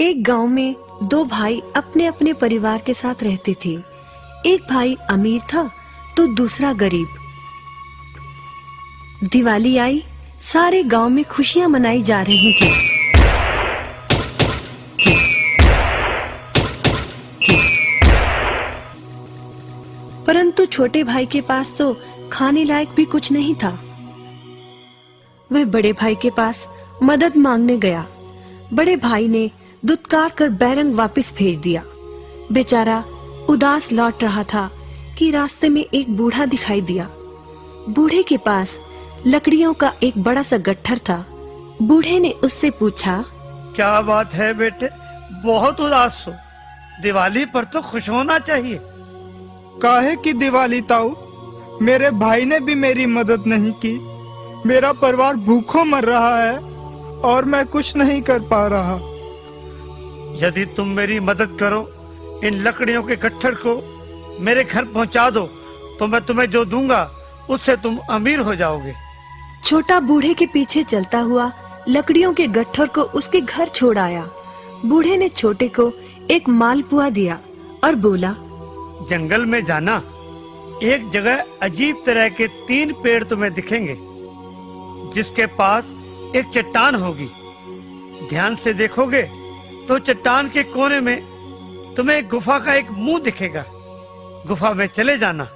एक गांव में दो भाई अपने अपने परिवार के साथ रहते थे। एक भाई अमीर था तो दूसरा गरीब। दिवाली आई, सारे गांव में खुशियां मनाई जा रही थी। परंतु छोटे भाई के पास तो खाने लायक भी कुछ नहीं था। वह बड़े भाई के पास मदद मांगने गया। बड़े भाई ने दुत्कार कर बैरंग वापस भेज दिया। बेचारा उदास लौट रहा था कि रास्ते में एक बूढ़ा दिखाई दिया। बूढ़े के पास लकड़ियों का एक बड़ा सा गट्ठर था। बूढ़े ने उससे पूछा, क्या बात है बेटे, बहुत उदास हो? दिवाली पर तो खुश होना चाहिए। काहे की दिवाली ताऊ, मेरे भाई ने भी मेरी मदद नहीं की। मेरा परिवार भूखों मर रहा है और मैं कुछ नहीं कर पा रहा। यदि तुम मेरी मदद करो, इन लकड़ियों के गट्ठर को मेरे घर पहुंचा दो, तो मैं तुम्हें जो दूंगा उससे तुम अमीर हो जाओगे। छोटा बूढ़े के पीछे चलता हुआ लकड़ियों के गट्ठर को उसके घर छोड़ आया। बूढ़े ने छोटे को एक मालपुआ दिया और बोला, जंगल में जाना, एक जगह अजीब तरह के 3 पेड़ तुम्हें दिखेंगे, जिसके पास एक चट्टान होगी। ध्यान से देखोगे तो चट्टान के कोने में तुम्हें गुफा का एक मुंह दिखेगा। गुफा में चले जाना,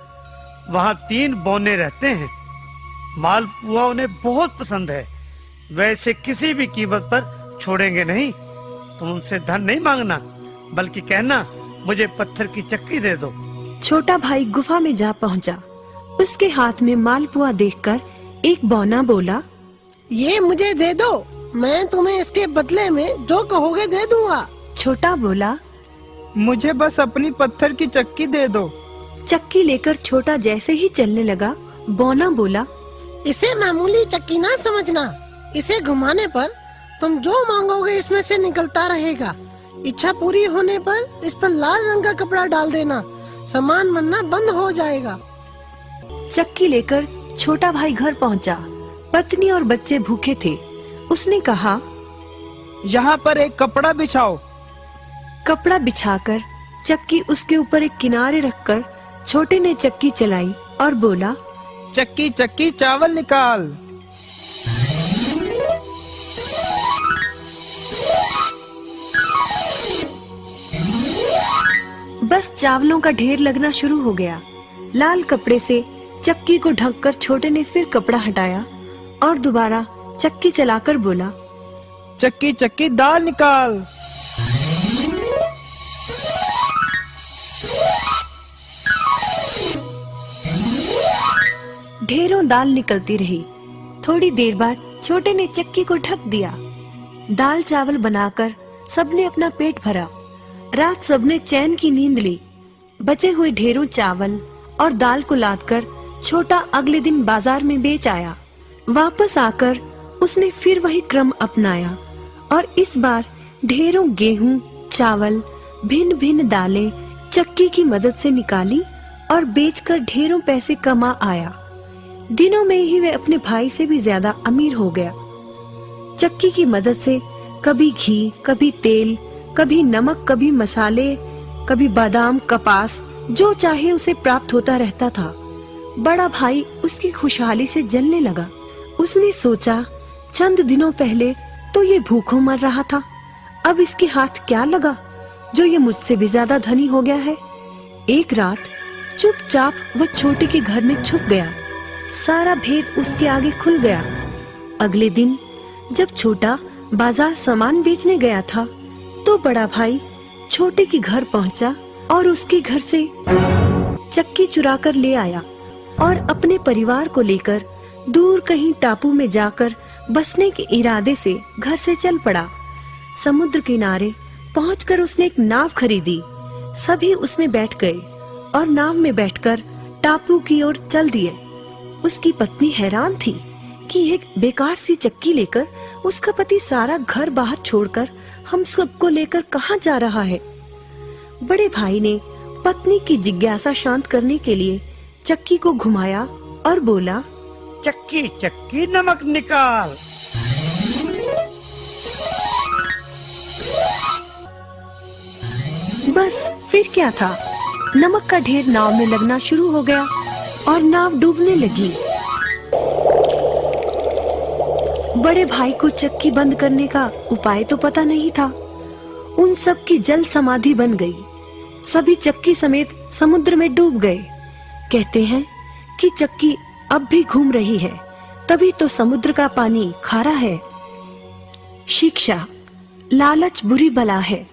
वहां 3 बौने रहते हैं। मालपुआ उन्हें बहुत पसंद है, वैसे किसी भी कीमत पर छोड़ेंगे नहीं। तुम उनसे धन नहीं मांगना, बल्कि कहना मुझे पत्थर की चक्की दे दो। छोटा भाई गुफा में जा पहुंचा। उसके हाथ में मालपुआ देखकर एक बौना बोला, ये मुझे दे दो, मैं तुम्हें इसके बदले में जो कहोगे दे दूंगा। छोटा बोला, मुझे बस अपनी पत्थर की चक्की दे दो। चक्की लेकर छोटा जैसे ही चलने लगा, बौना बोला, इसे मामूली चक्की ना समझना। इसे घुमाने पर तुम जो मांगोगे इसमें से निकलता रहेगा। इच्छा पूरी होने पर इस पर लाल रंग का कपड़ा डाल देना, सामान बनना बंद हो जाएगा। चक्की लेकर छोटा भाई घर पहुंचा। पत्नी और बच्चे भूखे थे। उसने कहा, यहाँ पर एक कपड़ा बिछाओ। कपड़ा बिछाकर चक्की उसके ऊपर एक किनारे रखकर छोटे ने चक्की चलाई और बोला, चक्की चक्की चावल निकाल। बस चावलों का ढेर लगना शुरू हो गया। लाल कपड़े से चक्की को ढककर छोटे ने फिर कपड़ा हटाया और दोबारा चक्की चलाकर बोला, चक्की चक्की दाल निकाल। ढेरों दाल निकलती रही। थोड़ी देर बाद छोटे ने चक्की को ढक दिया। दाल चावल बनाकर सबने अपना पेट भरा। रात सबने चैन की नींद ली। बचे हुए ढेरों चावल और दाल को लादकर छोटा अगले दिन बाजार में बेच आया। वापस आकर उसने फिर वही क्रम अपनाया और इस बार ढेरों गेहूं, चावल, भिन्न भिन्न दालें चक्की की मदद से निकाली और बेचकर ढेरों पैसे कमा आया। दिनों में ही वह अपने भाई से भी ज्यादा अमीर हो गया। चक्की की मदद से कभी घी, कभी तेल, कभी नमक, कभी मसाले, कभी बादाम, कपास, जो चाहे उसे प्राप्त होता रहता था। बड़ा भाई उसकी खुशहाली से जलने लगा। उसने सोचा, चंद दिनों पहले तो ये भूखों मर रहा था, अब इसके हाथ क्या लगा जो ये मुझसे भी ज्यादा धनी हो गया है। एक रात चुपचाप वह छोटे के घर में छुप गया। सारा भेद उसके आगे खुल गया। अगले दिन जब छोटा बाजार सामान बेचने गया था, तो बड़ा भाई छोटे के घर पहुंचा और उसके घर से चक्की चुरा कर ले आया और अपने परिवार को लेकर दूर कहीं टापू में जाकर बसने के इरादे से घर से चल पड़ा। समुद्र किनारे पहुंचकर उसने एक नाव खरीदी। सभी उसमें बैठ गए और नाव में बैठकर टापू की ओर चल दिए। उसकी पत्नी हैरान थी कि एक बेकार सी चक्की लेकर उसका पति सारा घर बाहर छोड़कर हम सबको लेकर कहाँ जा रहा है। बड़े भाई ने पत्नी की जिज्ञासा शांत करने के लिए चक्की को घुमाया और बोला, चक्की चक्की नमक निकाल। फिर क्या था, नमक का ढेर नाव में लगना शुरू हो गया और नाव डूबने लगी। बड़े भाई को चक्की बंद करने का उपाय तो पता नहीं था। उन सब की जल समाधि बन गई। सभी चक्की समेत समुद्र में डूब गए। कहते हैं कि चक्की अब भी घूम रही है, तभी तो समुद्र का पानी खारा है। शिक्षा, लालच बुरी बला है।